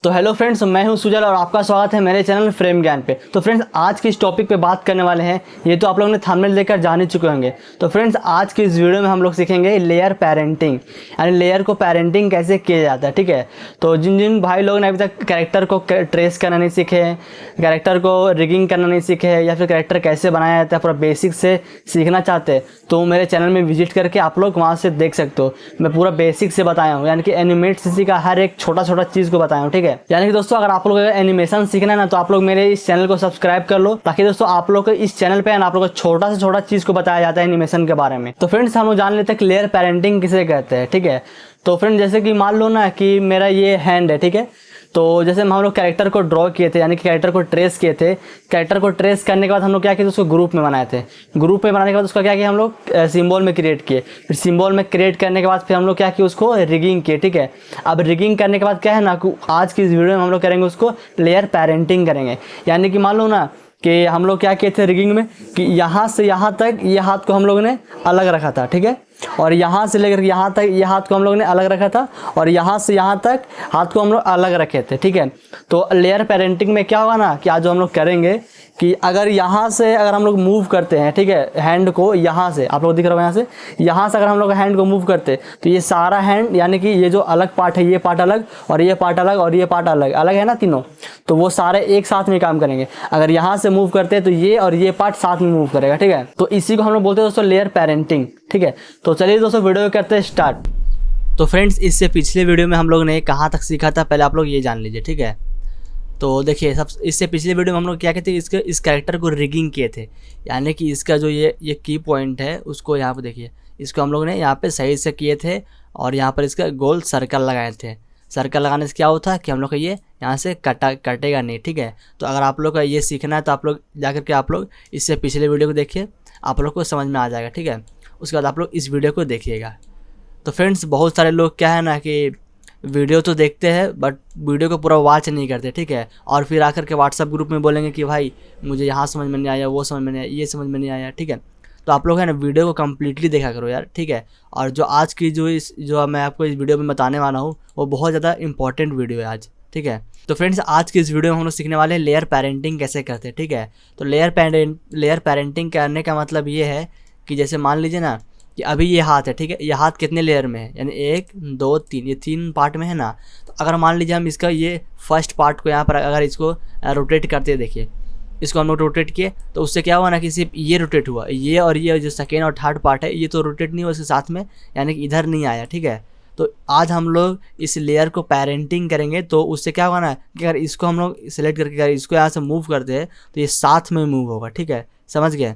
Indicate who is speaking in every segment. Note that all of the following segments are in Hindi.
Speaker 1: तो हेलो फ्रेंड्स, मैं हूं सुजल और आपका स्वागत है मेरे चैनल फ्रेम ज्ञान पे। तो फ्रेंड्स, आज की इस टॉपिक पे बात करने वाले हैं, ये तो आप लोगों ने थंबनेल देखकर जान ही चुके होंगे। तो फ्रेंड्स, आज की इस वीडियो में हम लोग सीखेंगे लेयर पेरेंटिंग, यानी लेयर को पेरेंटिंग कैसे किया जाता है। ठीक है, तो जिन जिन भाई लोगों ने अभी तक कैरेक्टर को ट्रेस करना नहीं सीखे, कैरेक्टर को रिगिंग करना नहीं सीखे, या फिर कैरेक्टर कैसे बनाया जाता है पूरा बेसिक से सीखना चाहते हैं, तो मेरे चैनल में विजिट करके आप लोग वहाँ से देख सकते हो। मैं पूरा बेसिक से बताया हूँ, यानी कि एनिमेट सीसी का हर एक छोटा छोटा चीज़ को बताया हूँ। ठीक है, यानी कि दोस्तों, अगर आप लोग एनिमेशन सीखना है ना, तो आप लोग मेरे इस चैनल को सब्सक्राइब कर लो, ताकि दोस्तों आप लोग को इस चैनल पे आप लोग को छोटा से छोटा चीज़ को बताया जाता है एनिमेशन के बारे में। तो फ्रेंड्स, हम लोग जान लेते हैं लेयर पेरेंटिंग किसे कहते हैं। ठीक है, तो फ्रेंड, जैसे कि मान लो ना कि मेरा ये हैंड है। ठीक है, तो जैसे हम लोग कैरेक्टर को ड्रॉ किए थे, यानी कि कैरेक्टर को ट्रेस किए थे। कैरेक्टर को ट्रेस करने के बाद हम लोग क्या किए, उसको ग्रुप में बनाए थे। ग्रुप में बनाने के बाद उसका क्या किया, हम लोग सिंबल में क्रिएट किए। फिर सिंबल में क्रिएट करने के बाद फिर हम लोग क्या किए, उसको रिगिंग किए। ठीक है, अब रिगिंग करने के बाद क्या है ना, आज की इस वीडियो में हम लोग करेंगे उसको लेयर पेरेंटिंग करेंगे। यानी कि मान लो ना कि हम लोग क्या किए थे रिगिंग में, कि यहाँ से यहाँ तक ये हाथ को हम लोगों ने अलग रखा था। ठीक है, और यहाँ से लेकर यहाँ तक ये हाथ को हम लोग ने अलग रखा था, और यहाँ से यहाँ तक हाथ को हम लोग अलग रखे थे। ठीक है, तो लेयर पेरेंटिंग में क्या होगा ना कि आज जो हम लोग करेंगे कि अगर यहाँ से अगर हम लोग मूव करते हैं, ठीक है, हैंड को यहाँ से आप लोग दिख रहे हो, यहाँ से अगर हम लोग हैंड को मूव करते तो ये सारा हैंड, यानी कि ये जो अलग पार्ट है, ये पार्ट अलग और ये पार्ट अलग और ये पार्ट अलग अलग है ना, तीनों, तो वो सारे एक साथ में काम करेंगे। अगर यहाँ से मूव करते हैं तो ये और ये पार्ट साथ में मूव करेगा। ठीक है, तो इसी को हम लोग बोलते हैं दोस्तों लेयर पेरेंटिंग। ठीक है, तो चलिए दोस्तों वीडियो करते हैं स्टार्ट। तो फ्रेंड्स, इससे पिछले वीडियो में हम लोग ने कहाँ तक सीखा था, पहले आप लोग ये जान लीजिए। ठीक है, तो देखिए, इससे पिछले वीडियो में हम लोग क्या कहते हैं, इस कैरेक्टर को रिगिंग किए थे, यानी कि इसका जो ये की पॉइंट है उसको यहाँ पे देखिए, इसको हम लोग ने यहाँ पे सही से किए थे, और यहाँ पर इसका गोल सर्कल लगाए थे। सर्कल लगाने से क्या होता है कि हम लोग का ये यहाँ से कटेगा नहीं। ठीक है, तो अगर आप लोग का ये सीखना है तो आप लोग जाकर के आप लोग इससे पिछले वीडियो को देखिए, आप लोग को समझ में आ जाएगा। ठीक है, उसके बाद आप लोग इस वीडियो को देखिएगा। तो फ्रेंड्स, बहुत सारे लोग क्या है ना कि वीडियो तो देखते हैं बट वीडियो को पूरा वॉच नहीं करते। ठीक है, और फिर आकर के व्हाट्सएप ग्रुप में बोलेंगे कि भाई मुझे यहाँ समझ में नहीं आया, वो समझ में नहीं आया, ये समझ में नहीं आया। ठीक है, तो आप लोग है ना वीडियो को कम्प्लीटली देखा करो यार। ठीक है, और जो आज की जो मैं आपको इस वीडियो में बताने वाला हूँ वो बहुत ज़्यादा इंपॉर्टेंट वीडियो है आज। ठीक है, तो फ्रेंड्स, आज की इस वीडियो में हम लोग सीखने वाले हैं लेयर पेरेंटिंग कैसे करते हैं। ठीक है, तो लेयर पेरेंटिंग करने का मतलब ये है कि जैसे मान लीजिए ना कि अभी ये हाथ है। ठीक है, ये हाथ कितने लेयर में है, यानी 1 2 3, ये 3 पार्ट में है ना। तो अगर मान लीजिए हम इसका ये फर्स्ट पार्ट को यहाँ पर अगर इसको रोटेट करते हैं, देखिए इसको हम लोग रोटेट किए, तो उससे क्या हुआ ना कि सिर्फ ये रोटेट हुआ, ये और ये जो सेकेंड और थर्ड पार्ट है ये तो रोटेट नहीं हुआ इसके साथ में, यानी कि इधर नहीं आया। ठीक है, तो आज हम लोग इस लेयर को पेरेंटिंग करेंगे, तो उससे क्या होगा ना कि अगर इसको हम लोग सेलेक्ट करके अगर इसको यहाँ से मूव करते हैं तो ये साथ में मूव होगा। ठीक है, समझ गए।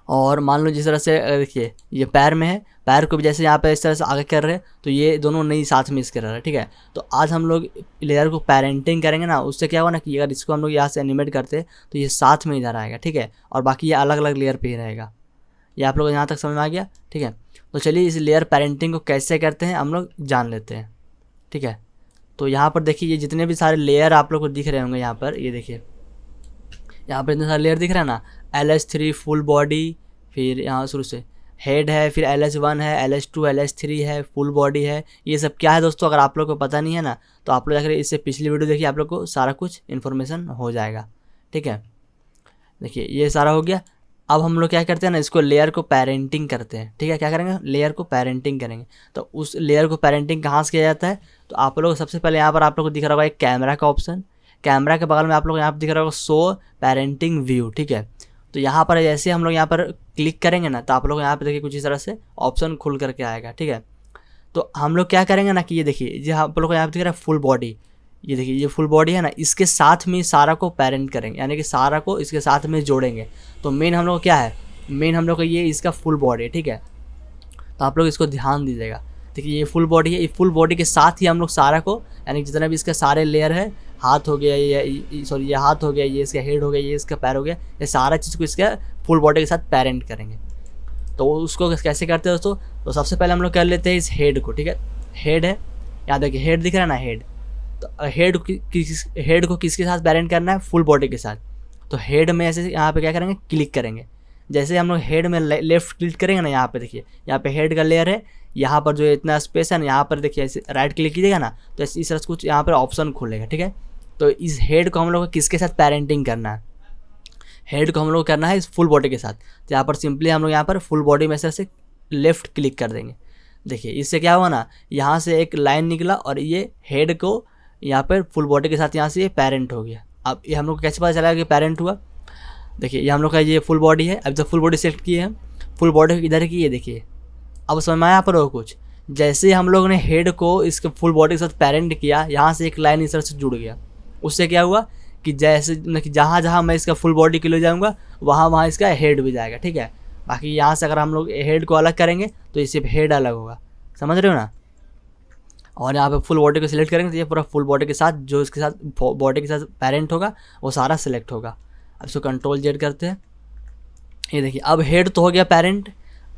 Speaker 1: और मान लो जिस तरह से देखिए ये पैर में है, पैर को भी जैसे यहाँ पे इस तरह से आगे कर रहे हैं, तो ये दोनों नहीं साथ में इसके रह रहे हैं। ठीक है, तो आज हम लोग लेयर को पेरेंटिंग करेंगे ना, उससे क्या होगा ना कि अगर इसको हम लोग यहाँ से एनिमेट करते हैं तो ये साथ में इधर आएगा। ठीक है, और बाकी ये अलग अलग लेयर पे ही रहेगा। ये आप लोग यहाँ तक समझ में आ गया। ठीक है, तो चलिए इस लेयर पेरेंटिंग को कैसे करते हैं हम लोग जान लेते हैं। ठीक है, तो यहाँ पर देखिए ये जितने भी सारे लेयर आप लोग को दिख रहे होंगे, यहाँ पर ये देखिए, यहाँ पर इतने सारे लेयर दिख रहे हैं ना, LS3 फुल बॉडी, फिर यहाँ शुरू से हेड है, फिर LS1 है, LS2 LS3 है, फुल बॉडी है। ये सब क्या है दोस्तों, अगर आप लोग को पता नहीं है ना, तो आप लोग जाकर इससे पिछली वीडियो देखिए, आप लोग को सारा कुछ इन्फॉर्मेशन हो जाएगा। ठीक है, देखिए ये सारा हो गया। अब हम लोग क्या करते हैं ना, इसको लेयर को पेरेंटिंग करते हैं। ठीक है, क्या करेंगे, लेयर को पेरेंटिंग करेंगे। तो उस लेयर को पेरेंटिंग कहाँ से किया जाता है, तो आप लोग सबसे पहले यहाँ पर आप लोग को दिख रहा होगा एक कैमरा का ऑप्शन, कैमरा के बगल में आप लोग यहाँ पर दिख रहा होगा शो पेरेंटिंग व्यू। ठीक है, तो यहाँ पर जैसे हम लोग यहाँ पर क्लिक करेंगे ना, तो आप लोग यहाँ पे देखिए कुछ इस तरह से ऑप्शन खुल करके आएगा। ठीक है, तो हम लोग क्या करेंगे ना कि ये देखिए जो आप लोग को यहाँ पे दिख रहा है फुल बॉडी, ये देखिए ये फुल बॉडी है ना, इसके साथ में सारा को पेरेंट करेंगे, यानी कि सारा को इसके साथ में जोड़ेंगे। तो मेन हम लोग क्या है, मेन हम लोग का ये इसका फुल बॉडी है। ठीक है, तो आप लोग इसको ध्यान दीजिएगा। देखिए ये फुल बॉडी है, ये फुल बॉडी के साथ ही हम लोग सारा को, यानी जितना भी इसके सारे लेयर है, हाथ हो गया, ये सॉरी ये हाथ हो गया, ये इसका हेड हो गया, ये इसका पैर हो गया, ये सारा चीज़ को इसका फुल बॉडी के साथ पेरेंट करेंगे। तो उसको कैसे करते हैं दोस्तों, तो सबसे पहले हम लोग कर लेते हैं इस हेड को। ठीक है, हेड है, यहाँ देखिए हेड दिख रहा है ना, हेड, तो हेड को किसके साथ पेरेंट करना है, फुल बॉडी के साथ। तो हेड में ऐसे यहाँ पे क्या करेंगे, क्लिक करेंगे। जैसे हम लोग हेड में लेफ्ट क्लिक करेंगे ना, यहाँ पे देखिए यहाँ पे हेड का लेयर है, यहाँ पर जो इतना स्पेस है ना, यहाँ पर देखिए ऐसे राइट क्लिक कीजिएगा ना तो इस तरह से कुछ यहाँ पर ऑप्शन खुलेगा, ठीक है। तो इस हेड को हम लोग को किसके साथ पेरेंटिंग करना है, हेड को हम लोग करना है इस फुल बॉडी के साथ। तो यहाँ पर सिंपली हम लोग यहाँ पर फुल बॉडी में से लेफ्ट क्लिक कर देंगे। देखिए इससे क्या हुआ ना, यहाँ से एक लाइन निकला और ये हेड को यहाँ पर फुल बॉडी के साथ यहाँ से ये पेरेंट हो गया। अब ये हम लोग को कैसे पता चला कि पेरेंट हुआ, देखिए ये हम लोग का ये फुल बॉडी है। अब जब फुल बॉडी सेलेक्ट किए हैं, फुल बॉडी इधर की, ये देखिए अब समझ में आया यहाँ पर हो कुछ। जैसे हम लोग ने हेड को इसके फुल बॉडी के साथ पेरेंट किया, यहाँ से एक लाइन इस तरह से जुड़ गया। उससे क्या हुआ कि जैसे कि जहाँ जहाँ मैं इसका फुल बॉडी के लिए जाऊँगा वहाँ वहाँ इसका हेड भी जाएगा, ठीक है। बाकी यहाँ से अगर हम लोग हेड को अलग करेंगे तो ये सिर्फ हेड अलग होगा, समझ रहे हो ना। और यहाँ पे फुल बॉडी को सिलेक्ट करेंगे तो ये पूरा फुल बॉडी के साथ जो इसके साथ बॉडी के साथ पेरेंट होगा वो सारा सिलेक्ट होगा। अब इसको कंट्रोल जेड करते हैं, ये देखिए अब हेड तो हो गया पेरेंट।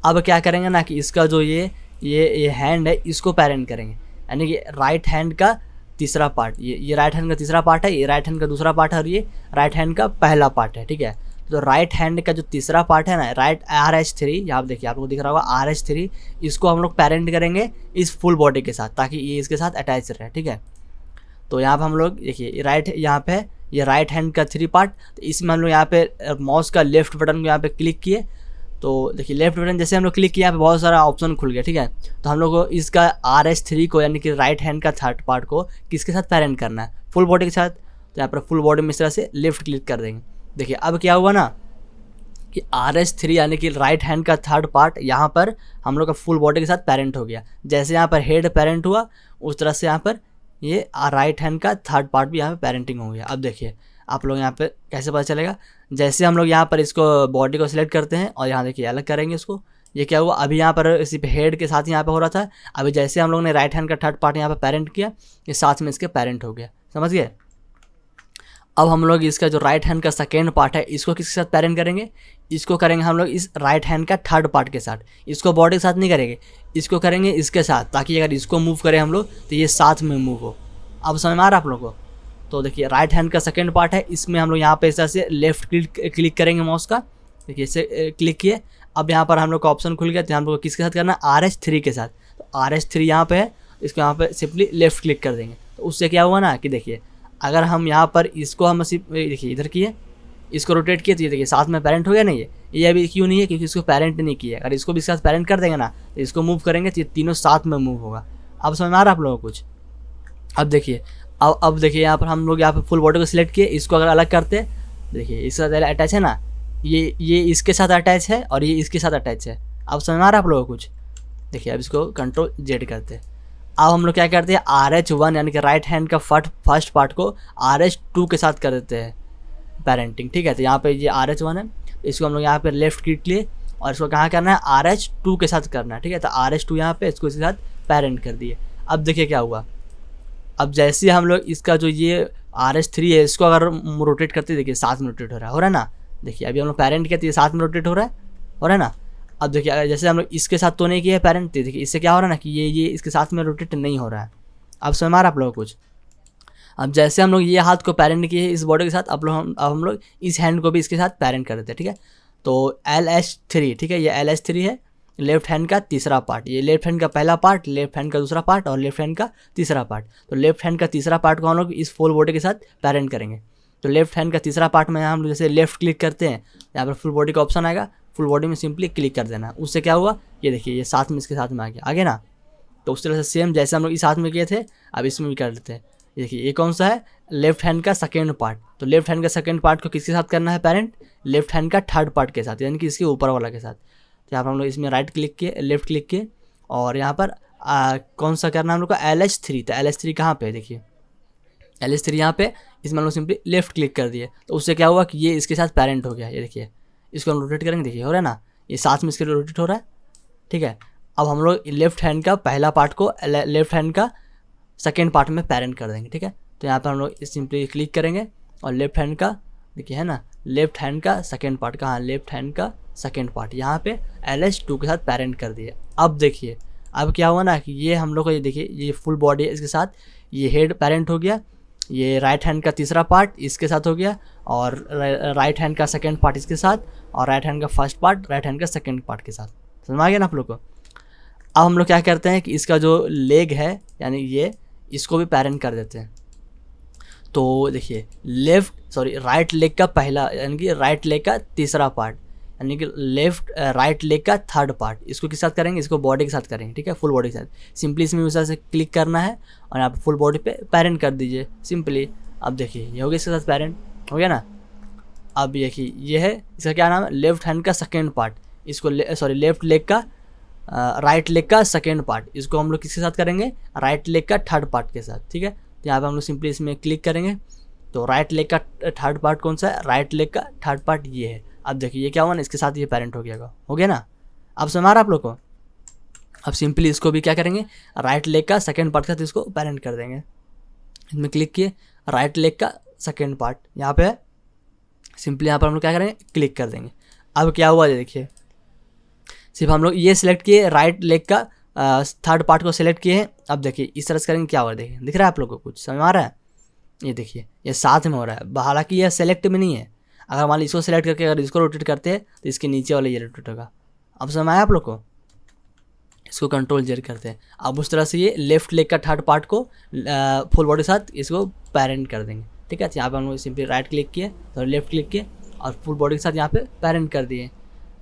Speaker 1: अब क्या करेंगे ना कि इसका जो ये हैंड है इसको पेरेंट करेंगे, यानी कि राइट हैंड का तीसरा पार्ट, ये राइट हैंड का तीसरा पार्ट है, ये राइट हैंड का दूसरा पार्ट है और ये राइट हैंड का पहला पार्ट है, ठीक है। तो राइट हैंड का जो तीसरा पार्ट है ना, राइट RH3, यहाँ देखिए आपको दिख रहा होगा RH3, इसको हम लोग पेरेंट करेंगे इस फुल बॉडी के साथ ताकि ये इसके साथ अटैच रहे, ठीक है। तो यहाँ पर हम लोग देखिए राइट, यहाँ पे ये राइट हैंड का 3 पार्ट, तो इसमें हम लोग यहाँ पे माउस का लेफ्ट बटन को यहाँ पे क्लिक किए। तो देखिए लेफ्ट बटन जैसे हम लोग क्लिक किया यहाँ पे बहुत सारा ऑप्शन खुल गया, ठीक है। तो हम लोग को इसका RH3 को यानी कि राइट हैंड का थर्ड पार्ट को किसके साथ पेरेंट करना है, फुल बॉडी के साथ। तो यहाँ पर फुल बॉडी में इस तरह से लेफ्ट क्लिक कर देंगे। देखिए अब क्या हुआ ना कि RH3 यानी कि राइट हैंड का थर्ड पार्ट यहाँ पर हम लोग का फुल बॉडी के साथ पेरेंट हो गया। जैसे यहाँ पर हेड पेरेंट हुआ उस तरह से यहाँ पर ये राइट हैंड का थर्ड पार्ट भी यहाँ पे पेरेंटिंग हो गया। अब देखिए आप लोग यहाँ पे कैसे पता चलेगा, जैसे हम लोग यहाँ पर इसको बॉडी को सिलेक्ट करते हैं और यहाँ देखिए अलग करेंगे इसको, ये क्या हुआ अभी यहाँ पर इसी पे हेड के साथ यहाँ पे हो रहा था, अभी जैसे हम लोग ने राइट हैंड का थर्ड पार्ट यहाँ पे पेरेंट किया ये साथ में इसके पेरेंट हो गया, समझ गए। अब हम लोग इसका जो राइट हैंड का सेकेंड पार्ट है इसको किसके साथ पेरेंट करेंगे, इसको करेंगे हम लोग इस राइट हैंड का थर्ड पार्ट के साथ। इसको बॉडी के साथ नहीं करेंगे, इसको करेंगे इसके साथ, ताकि अगर इसको मूव करें हम लोग तो ये साथ में मूव हो। अब समझ में आ रहा है आप लोगों को। तो देखिए राइट हैंड का सेकेंड पार्ट है, इसमें हम लोग यहाँ पे इस तरह से लेफ्ट क्लिक करेंगे माउस का, देखिए इसे क्लिक किए। अब यहाँ पर हम लोग का ऑप्शन खुल गया, तो हम लोग को किसके साथ करना है, RH3 के साथ। तो RH3 यहाँ पे है, इसको यहाँ पे सिंपली लेफ्ट क्लिक कर देंगे। तो उससे क्या हुआ ना कि देखिए अगर हम यहाँ पर इसको हम देखिए इधर किए, इसको रोटेट किए तो ये देखिए साथ में पेरेंट हो गया नहीं है, ये अभी क्यों नहीं है क्योंकि इसको पेरेंट नहीं किया। अगर इसको भी साथ पेरेंट कर देंगे ना तो इसको मूव करेंगे तो ये तीनों साथ में मूव होगा। अब समझ में आ रहा है आप लोगों को कुछ। अब देखिए अब देखिए यहाँ पर हम लोग यहाँ पर फुल बॉडी को सिलेक्ट किए, इसको अगर अलग करते देखिए इसके साथ अटैच है ना, ये इसके साथ अटैच है और ये इसके साथ अटैच है। अब समझ में आ रहा है आप लोगों को कुछ। देखिए अब इसको कंट्रोल जेड करते हैं। अब हम लोग क्या करते हैं RH1 यानी कि राइट हैंड का फर्स्ट पार्ट को RH2 के साथ कर देते हैं पेरेंटिंग, ठीक है। तो यहाँ पे ये RH1 है, इसको हम लोग यहाँ पे लेफ्ट क्लिक लिए और इसको कहाँ करना है RH2 के साथ करना है, ठीक है। तो RH2 यहाँ पे इसको इसके साथ पेरेंट कर दिए। अब देखिए क्या हुआ, अब जैसे हम लोग इसका जो ये RH3 है इसको अगर रोटेट करते देखिए साथ में रोटेट हो रहा है ना। देखिए अभी हम लोग पेरेंट किया तो ये साथ में रोटेट हो रहा है ना। अब देखिए जैसे हम लोग इसके साथ तो नहीं किया है पेरेंट, देखिए इससे क्या हो रहा है ना कि ये इसके साथ में रोटेट नहीं हो रहा है। अब समझ में आ रहा है आप लोगों को कुछ। अब जैसे हम लोग ये हाथ को पेरेंट किए इस बॉडी के साथ, अब हम लोग इस हैंड को भी इसके साथ पेरेंट कर देते हैं, ठीक है। तो LH3, ठीक है, ये LH3 है लेफ्ट हैंड का तीसरा पार्ट, ये लेफ्ट हैंड का पहला पार्ट, लेफ्ट हैंड का दूसरा पार्ट और लेफ्ट हैंड का तीसरा पार्ट। तो लेफ्ट हैंड का तीसरा पार्ट को हम लोग इस फुल बॉडी के साथ पेरेंट करेंगे। तो लेफ्ट हैंड का तीसरा पार्ट में हम लोग जैसे लेफ्ट क्लिक करते हैं, यहाँ पर फुल बॉडी का ऑप्शन आएगा, फुल बॉडी में सिंपली क्लिक कर देना। उससे क्या हुआ ये देखिए ये साथ में इसके साथ में आ गया आगे ना। तो उस तरह से सेम जैसे हम लोग इस हाथ में किए थे अब इसमें भी कर लेते हैं। देखिए ये कौन सा है, लेफ्ट हैंड का सेकेंड पार्ट। तो लेफ्ट हैंड का सेकेंड पार्ट को किसके साथ करना है पेरेंट, लेफ्ट हैंड का थर्ड पार्ट के साथ, यानी कि इसके ऊपर वाला के साथ। तो यहाँ पर हम लोग इसमें राइट क्लिक किए, लेफ्ट क्लिक किए और यहाँ पर कौन सा करना है हम लोग का LH3। तो LH3 कहाँ पे है, देखिए LH3 यहाँ पे, इसमें हम लोग सिंपली लेफ्ट क्लिक कर दिए। तो उससे क्या हुआ कि ये इसके साथ पेरेंट हो गया। ये देखिए इसको हम रोटेट करेंगे, देखिए हो रहा है ना, ये साथ में इसके रोटेट हो रहा है, ठीक है। अब हम लोग लेफ्ट हैंड का पहला पार्ट को लेफ्ट हैंड का सेकेंड पार्ट में पेरेंट कर देंगे, ठीक है। तो यहाँ पर हम लोग सिंपली क्लिक करेंगे और लेफ्ट हैंड का देखिए है ना, लेफ्ट हैंड का सेकेंड पार्ट कहाँ, लेफ्ट हैंड का सेकेंड पार्ट यहाँ पे LH2 के साथ पेरेंट कर दिए। अब देखिए अब क्या हुआ ना कि ये हम लोग को ये देखिए ये फुल बॉडी है, इसके साथ ये हेड पेरेंट हो गया ये राइट हैंड का तीसरा पार्ट इसके साथ हो गया, और राइट हैंड का सेकंड पार्ट इसके साथ, और राइट हैंड का फर्स्ट पार्ट राइट हैंड का सेकंड पार्ट के साथ। समझ आ गया ना आप लोग को। अब हम लोग क्या करते हैं कि इसका जो लेग है यानी ये, इसको भी पैरेंट कर देते हैं। तो देखिए राइट लेग का पहला यानी कि राइट लेग का तीसरा पार्ट यानी कि राइट लेग का थर्ड पार्ट, इसको किस साथ करेंगे, इसको बॉडी के साथ करेंगे, ठीक है, फुल बॉडी के साथ। सिंपली इसमें उस से क्लिक करना है और यहाँ पे फुल बॉडी पे पैरेंट कर दीजिए सिंपली। अब देखिए ये हो गया इसके साथ पैरेंट, हो गया ना। अब देखिए ये है, इसका क्या नाम है, लेफ्ट हैंड का सेकेंड पार्ट, इसको लेफ्ट लेग का राइट लेग का सेकेंड पार्ट, इसको हम लोग किसके साथ करेंगे, राइट लेग का थर्ड पार्ट के साथ, ठीक है। तो यहाँ पे हम लोग सिंपली इसमें क्लिक करेंगे। तो राइट लेग का थर्ड पार्ट कौन सा है, राइट लेग का थर्ड पार्ट ये है। अब देखिए ये क्या हुआ ना, इसके साथ ये पैरेंट हो गया ना। अब समझ आ रहा आप लोग को। अब सिंपली इसको भी क्या करेंगे, राइट लेग का सेकेंड पार्ट के साथ इसको पैरेंट कर देंगे। इसमें क्लिक किए, राइट लेग का सेकेंड पार्ट यहाँ पे है, सिंपली यहाँ पर हम लोग क्या करेंगे, क्लिक कर देंगे। अब क्या हुआ देखिए, सिर्फ हम लोग ये सिलेक्ट किए, राइट लेग का थर्ड पार्ट को सिलेक्ट किए हैं। अब देखिए इस तरह से करेंगे, क्या हुआ देखिए, दिख रहा है आप लोग को, कुछ समझ आ रहा है। ये देखिए ये साथ में हो रहा है, हालांकि यह सेलेक्ट में नहीं है। अगर मान लीजिए इसको सेलेक्ट करके अगर इसको रोटेट करते हैं तो इसके नीचे वाला ये रोटेट होगा। अब समझ आया आप लोग को। इसको कंट्रोल जेड करते हैं। अब उस तरह से ये लेफ्ट लेग का थर्ड पार्ट को फुल बॉडी के साथ इसको पैरेंट कर देंगे, ठीक है। तो यहाँ पे हम लोग सिंपली राइट क्लिक किए तो लेफ्ट क्लिक किए और फुल बॉडी के साथ यहाँ पे पैरेंट कर दिए।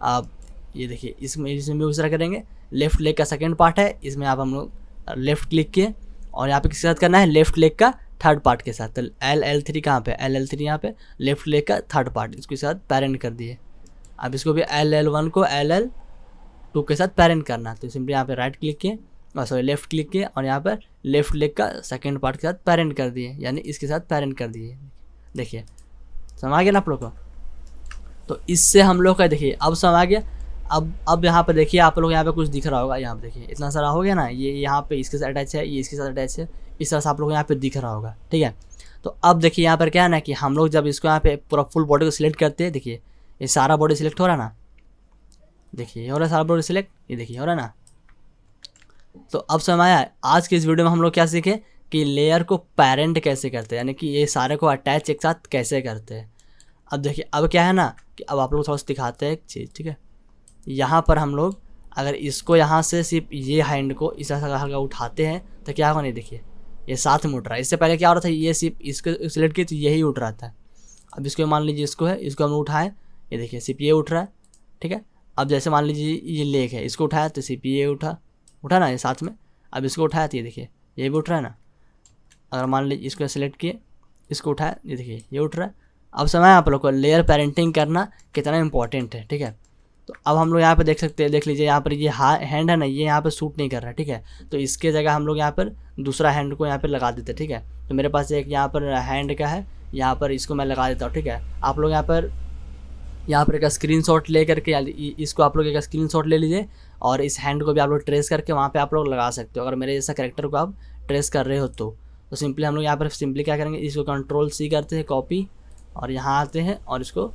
Speaker 1: अब ये देखिए इसमें भी उस तरह करेंगे, लेफ्ट लेग का सेकेंड पार्ट है, इसमें आप हम लोग लेफ्ट क्लिक किए और यहाँ पे किसके साथ करना है, लेफ्ट लेग का थर्ड पार्ट के साथ। तो LL3 कहाँ पे, LL3 यहाँ पे लेफ्ट लेग का थर्ड पार्ट, इसके साथ पैरेंट कर दिए। अब इसको भी LL1 को LL2 के साथ पैरेंट करना। तो सिंपली यहाँ पे राइट क्लिक किए और लेफ्ट क्लिक किए और यहाँ पर लेफ्ट लेग का सेकेंड पार्ट के साथ पैरेंट कर दिए, यानी इसके साथ पैरेंट कर दिए। देखिए समझ आ गया ना आप लोग को। तो इससे हम लोग का देखिए अब समझ आ गया। अब यहाँ पर देखिए आप लोग यहाँ पे कुछ दिख रहा होगा, यहाँ पे देखिए इतना सारा हो गया ना, ये यहाँ पे इसके साथ अटैच है, ये इसके साथ अटैच है, इस तरह से आप लोग यहाँ पे दिख रहा होगा, ठीक है। तो अब देखिए यहाँ पर क्या है ना कि हम लोग जब इसको यहाँ पे पूरा फुल बॉडी को सिलेक्ट करते हैं, देखिए ये सारा बॉडी सिलेक्ट हो रहा है ना, देखिए ये हो रहा है सारा बॉडी सिलेक्ट, ये देखिए हो रहा है ना। तो अब समझ आया। आज के इस वीडियो में हम लोग क्या सीखे कि लेयर को पैरेंट कैसे करते हैं, यानी कि ये सारे को अटैच एक साथ कैसे करते हैं। अब देखिए अब क्या है ना कि अब आप लोग थोड़ा सा दिखाते हैं एक चीज़, ठीक है। यहाँ पर हम लोग अगर इसको यहाँ से सिर्फ ये हैंड को इस तरह से हल्का उठाते हैं तो क्या होगा, नहीं देखिए ये साथ में उठ रहा है। इससे पहले क्या हो रहा था, ये सिर्फ इसको सिलेक्ट किए तो यही उठ रहा था। अब इसको मान लीजिए इसको है, इसको हम उठाएं, ये देखिए सिर्फ ये उठ रहा है, ठीक है। अब जैसे मान लीजिए ये लेग है, इसको उठाया तो सिर्फ ये उठा ना ये साथ में। अब इसको उठाया तो ये देखिए ये भी उठ रहा है ना। अगर मान लीजिए इसको सेलेक्ट किए, इसको उठाया, ये देखिए ये उठ रहा है। अब समय आप लोग को लेयर पेरेंटिंग करना कितना इंपॉर्टेंट है, ठीक है। तो अब हम लोग यहाँ पे देख सकते हैं, देख लीजिए यहाँ पर ये हैंड है ना, ये यहाँ पर सूट नहीं कर रहा है, ठीक है। तो इसके जगह हम लोग यहाँ पर दूसरा हैंड को यहाँ पर लगा देते हैं, ठीक है। तो मेरे पास एक यहाँ पर हैंड का है, यहाँ पर इसको मैं लगा देता हूँ, ठीक है। आप लोग यहाँ पर एक स्क्रीनशॉट ले करके इसको आप लोग एक स्क्रीनशॉट ले लीजिए और इस हैंड को भी आप लोग ट्रेस करके वहाँ पे आप लोग लगा सकते हो। अगर मेरे जैसा कैरेक्टर को आप ट्रेस कर रहे हो तो सिंपली हम लोग यहाँ पर सिंपली क्या करेंगे, इसको Ctrl+C करते हैं, कॉपी, और यहाँ आते हैं और इसको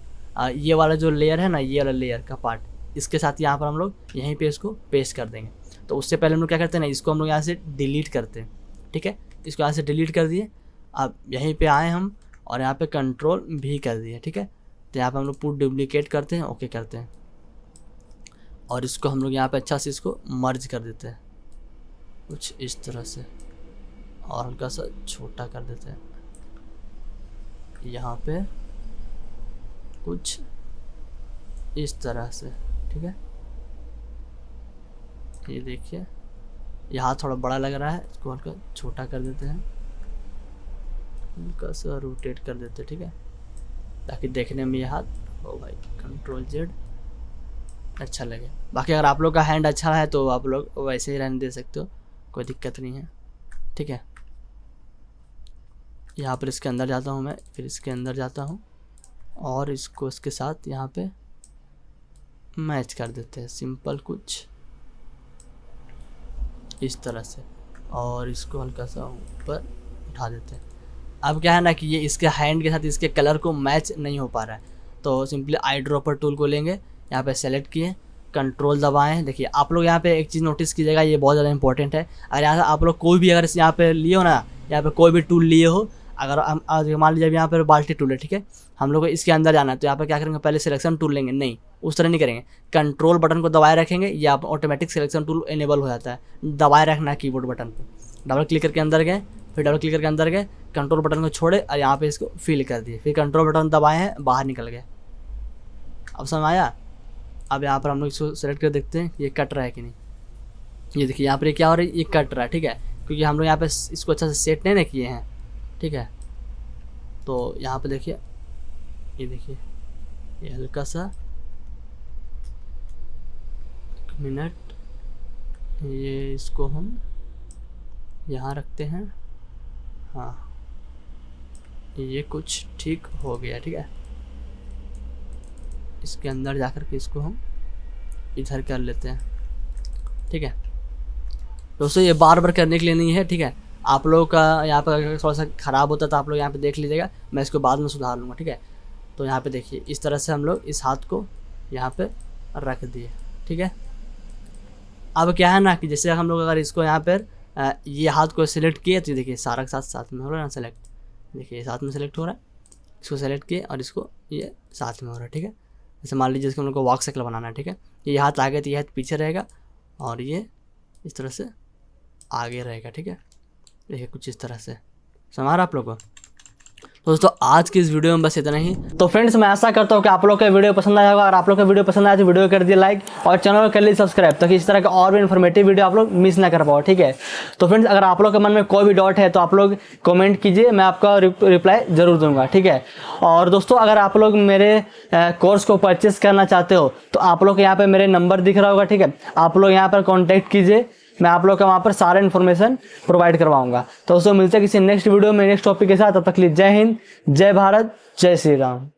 Speaker 1: ये वाला जो लेयर है ना, ये वाला लेयर का पार्ट इसके साथ यहाँ पर हम लोग यहीं पे इसको पेस्ट कर देंगे। तो उससे पहले हम लोग क्या करते हैं ना, इसको हम लोग यहाँ से डिलीट करते हैं, ठीक है। इसको यहाँ से डिलीट कर दिए। अब यहीं पे आए हम और यहाँ पे Ctrl+V कर दिए, ठीक है। तो यहाँ पे हम लोग पुट डुप्लीकेट करते हैं, ओके करते हैं और इसको हम लोग यहाँ पे अच्छा से इसको मर्ज कर देते हैं कुछ इस तरह से और हल्का सा छोटा कर देते हैं यहाँ पे कुछ इस तरह से, ठीक है। ये देखिए यहाँ थोड़ा बड़ा लग रहा है, इसको हल्का छोटा कर देते हैं, हल्का सा रोटेट कर देते हैं, ठीक है, ताकि देखने में ये हाथ हो भाई Ctrl+Z अच्छा लगे। बाकी अगर आप लोग का हैंड अच्छा है तो आप लोग वैसे ही रहने दे सकते हो, कोई दिक्कत नहीं है, ठीक है। यहाँ पर इसके अंदर जाता हूँ मैं, फिर इसके अंदर जाता हूँ और इसको इसके साथ यहाँ पे मैच कर देते हैं सिंपल कुछ इस तरह से और इसको हल्का सा ऊपर उठा देते हैं। अब क्या है ना कि ये इसके हैंड के साथ इसके कलर को मैच नहीं हो पा रहा है, तो सिंपली आई ड्रॉपर टूल को लेंगे, यहाँ पे सेलेक्ट किए, कंट्रोल दबाएं। देखिए आप लोग यहाँ पे एक चीज़ नोटिस कीजिएगा, ये बहुत ज़्यादा इंपॉर्टेंट है। अगर यहाँ आप लोग कोई भी अगर यहाँ पे लिए हो ना, यहाँ पे कोई भी टूल लिए हो, अगर हम मान लीजिए यहाँ पर बाल्टी टूल है, ठीक है, हम लोग को इसके अंदर जाना है, तो यहाँ पर क्या करेंगे, पहले सिलेक्शन टूल लेंगे, नहीं उस तरह नहीं करेंगे, कंट्रोल बटन को दबाए रखेंगे या ऑटोमेटिक सिलेक्शन टूल इनेबल हो जाता है, दबाए रखना है कीबोर्ड बटन पर, डबल क्लिक करके अंदर गए, फिर डबल क्लिक करके अंदर गए, कंट्रोल बटन को छोड़े और यहाँ पे इसको फिल कर दिए, फिर कंट्रोल बटन दबाए हैं, बाहर निकल गए। अब समझ आया। अब यहाँ पर हम लोग इसको सेलेक्ट कर देखते हैं ये कट रहा है कि नहीं। ये देखिए यहाँ पर क्या हो रहा है, ये कट रहा है, ठीक है, क्योंकि हम लोग यहाँ पे इसको अच्छा से सेट नहीं ना किए हैं, ठीक है। तो यहाँ पे देखिए, ये देखिए ये हल्का सा, एक मिनट, ये इसको हम यहाँ रखते हैं, हाँ ये कुछ ठीक हो गया, ठीक है। इसके अंदर जाकर के इसको हम इधर कर लेते हैं, ठीक है। दोस्तों ये बार बार करने के लिए नहीं है, ठीक है। आप लोगों का यहाँ पर अगर थोड़ा सा ख़राब होता तो आप लोग यहाँ पे देख लीजिएगा, मैं इसको बाद में सुधार लूँगा, ठीक है। तो यहाँ पे देखिए इस तरह से हम लोग इस हाथ को यहाँ पे रख दिए, ठीक है। अब क्या है ना कि जैसे हम लोग अगर इसको यहाँ पर ये हाथ को सिलेक्ट किए तो देखिए सारा के साथ में हो रहा है ना सेलेक्ट, देखिए साथ में सेलेक्ट हो रहा है, इसको सेलेक्ट किए और इसको ये साथ में हो रहा है, ठीक है। जैसे मान लीजिए इसको हम लोग को वॉक सर्कल बनाना है, ठीक है, ये हाथ आगे तो ये हाथ पीछे रहेगा और ये इस तरह से आगे रहेगा, ठीक है। देखिए कुछ इस तरह से समझ रहा आप लोगों को। तो दोस्तों आज की इस वीडियो में बस इतना ही। तो फ्रेंड्स मैं आशा करता हूँ कि आप लोग का वीडियो पसंद आया होगा, और आप लोग का वीडियो पसंद आया तो वीडियो कर दिए लाइक और चैनल को कर लीजिए सब्सक्राइब, ताकि इस तरह का और भी इन्फॉर्मेटिव वीडियो आप लोग मिस ना कर पाओ, ठीक है। तो फ्रेंड्स अगर आप लोग के मन में कोई भी डाउट है तो आप लोग कमेंट कीजिए, मैं आपका रिप्लाई ज़रूर दूंगा, ठीक है। और दोस्तों अगर आप लोग मेरे कोर्स को परचेस करना चाहते हो तो आप लोग यहाँ पर मेरे नंबर दिख रहा होगा, ठीक है, आप लोग यहाँ पर कॉन्टैक्ट कीजिए, मैं आप लोग का वहाँ पर सारा इन्फॉर्मेशन प्रोवाइड करवाऊंगा। तो दोस्तों मिलते हैं किसी नेक्स्ट वीडियो में नेक्स्ट टॉपिक के साथ, तब तक के लिए जय हिंद, जय भारत, जय श्री राम।